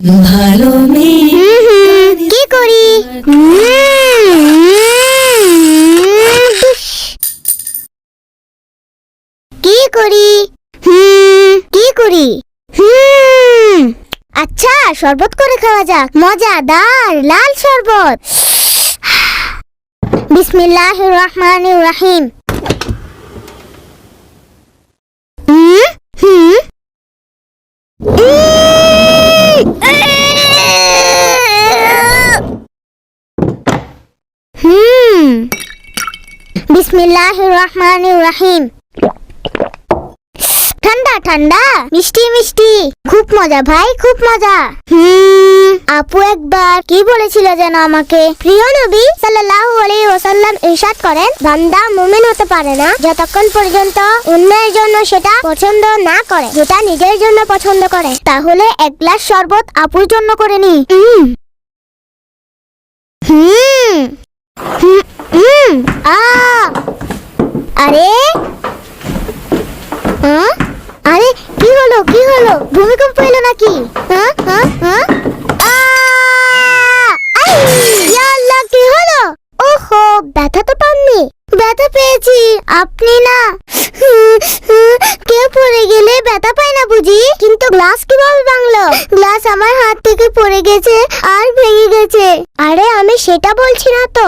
ভালো মেয়ে কি করি? কি করি? কি করি? আচ্ছা, শরবত করে খাওয়া যাক। মজাদার লাল শরবত। বিসমিল্লাহির রহমানির রহিম। বিসমিল্লাহির রহমানির রহিম। ঠান্ডা ঠান্ডা, মিষ্টি মিষ্টি, খুব মজা ভাই, খুব মজা। আপু একবার কি বলেছিল যেন আমাকে? প্রিয় নবী সাল্লাল্লাহু আলাইহি ওয়াসাল্লাম ইরশাদ করেন, বান্দা মুমিন হতে পারে না যতক্ষণ পর্যন্ত অন্যের জন্য সেটা পছন্দ না করে যেটা নিজের জন্য পছন্দ করে। তাহলে এক গ্লাস শরবত আপুর জন্য করে নি। আরে আরে কি হলো, কি হলো? ভূমিকম্প এলো নাকি? আল্লাহ, কি হলো? ওহো, ব্যথা তো পাননি। ব্যথা পেয়েছি, আপনি না। কেউ পড়ে গেলে ব্যথা পায় না বুঝি? কিন্তু গ্লাস কিভাবে ভাঙলো? গ্লাস আমার হাত থেকে পড়ে গেছে আর ভেঙে গেছে। আরে আমি সেটা বলছি না তো।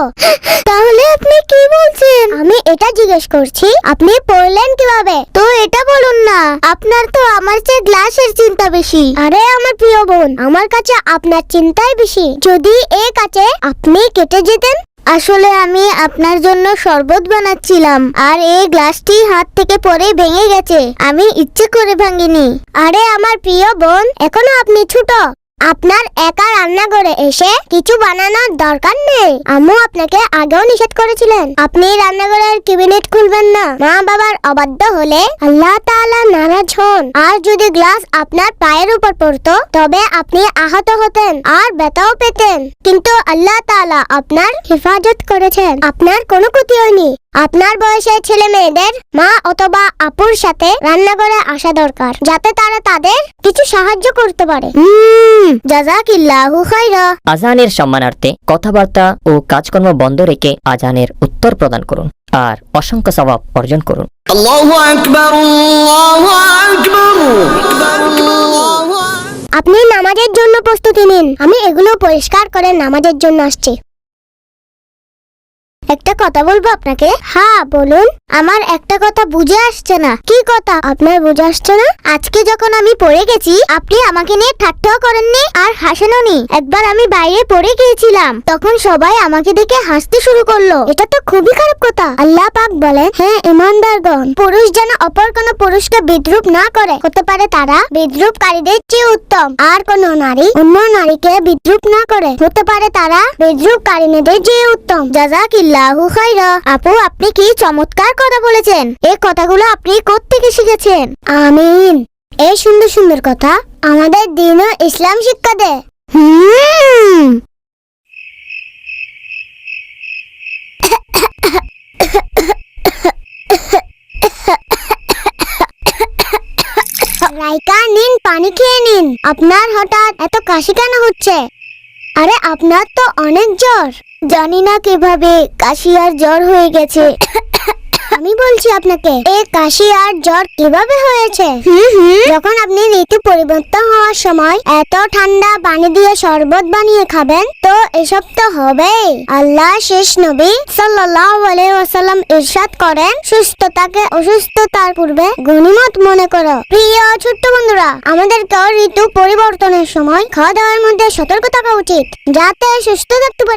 তাহলে আপনি কি বলছেন? আমি এটা জিজ্ঞেস করছি আপনি পড়লেন কিভাবে। তো এটা বলুন না। আপনার তো আমার চেয়ে গ্লাসের চিন্তা বেশি। আরে আমার প্রিয় বোন, আমার কাছে আপনার চিন্তাই বেশি। যদি এই কাছে আপনি কেটে যেতেন। আসলে আমি আপনার জন্য শরবত বানাচ্ছিলাম আর এই গ্লাসটি হাত থেকে পড়ে ভেঙে গেছে। আমি ইচ্ছে করে ভাঙিনি। আরে আমার প্রিয় বোন, এখনো আপনি ছোট। আপনার একা রান্নাঘরে এসে কিছু বানানোর দরকার নেই। আম্মু আপনাকে আগেও নিষেধ করেছিলেন আপনি রান্নাঘরের ক্যাবিনেট খুলবেন না। মা বাবার অবাধ্য হলে আল্লাহ তাআলা নারাজ হন। আর যদি গ্লাস আপনার পায়ের উপর পড়তো তবে আপনি আহত হতেন আর ব্যথাও পেতেন। কিন্তু আল্লাহ তাআলা আপনার হেফাজত করেছেন, আপনার কোনো ক্ষতি হয়নি। আপনার বয়সের ছেলে মেয়েদের মা অথবা আপুর সাথে রান্নাঘরে আসা দরকার, যাতে তারা তাদের কিছু সাহায্য করতে পারে। জাযাকিল্লাহু খাইরা। আজানের সম্মানার্থে কথাবার্তা ও কাজকর্ম বন্ধ রেখে আজানের উত্তর প্রদান করুন আর অসংখ্য সওয়াব অর্জন করুন। আল্লাহু আকবার, আল্লাহু আকবার। আপনি নামাজের জন্য প্রস্তুতি নিন। আমি এগুলো পরিষ্কার করে নামাজের জন্য আসছি। একটা কথা বলবো আপনাকে। হ্যাঁ বলুন। আমার একটা কথা বুঝে আসছে না। কি কথা আপনার বুঝে আসছে না? আজকে যখন আমি পড়ে গেছি আপনি আমাকে নিয়ে ঠাট্টাও করেননি আর হাসেননি। একবার আমি বাইরে পড়ে গিয়েছিলাম, তখন সবাই আমাকে দেখে হাসতে শুরু করলো। এটা তো খুবই খারাপ কথা। আল্লাহ পাক বলেন, হ্যাঁ ইমানদারগণ, পুরুষ যেন অপর কোনো পুরুষকে বিদ্রূপ না করে। হতে পারে তারা বিদ্রূপকারীদের চেয়ে উত্তম। আর কোন নারী অন্য নারীকে বিদ্রূপ না করে। হতে পারে তারা বিদ্রূপকারীদের চেয়ে উত্তম। জাযাকিল্লাহু খাইরা। আপু, আপনি কি চমৎকার কথা বলেছেন। এই কথাগুলো আপনি কোত্থেকে শিখেছেন? আমিন। এই সুন্দর সুন্দর কথা আমাদের দ্বীন ও ইসলাম শিক্ষা দেয়। রাইকা নিন, পানি খেয়ে নিন। আপনার হঠাৎ এত কাশি কেন হচ্ছে? আরে আপনার তো অনেক জ্বর। জানি না কিভাবে কাশি আর জ্বর হয়ে গেছে। আমি বলছি আপনাকে, এই কাশি আর জ্বর কিভাবে হয়েছে? যখন আপনি ঋতু পরিবর্তন হওয়ার সময় এত ঠান্ডা পানি দিয়ে শরবত বানিয়ে খাবেন, তো এসব তো হবেই। আল্লাহ শেষ নবী সাল্লাল্লাহু আলাইহি ওয়াসাল্লাম ইরশাদ করেন, সুস্থতাকে অসুস্থতার পূর্বে গনিমত মনে করো। প্রিয় ছোট্ট বন্ধুরা, আমাদেরকে ঋতু পরিবর্তনের সময় খাওয়া দাওয়ার মধ্যে সতর্ক থাকা উচিত, যাতে সুস্থ থাকতে পারে।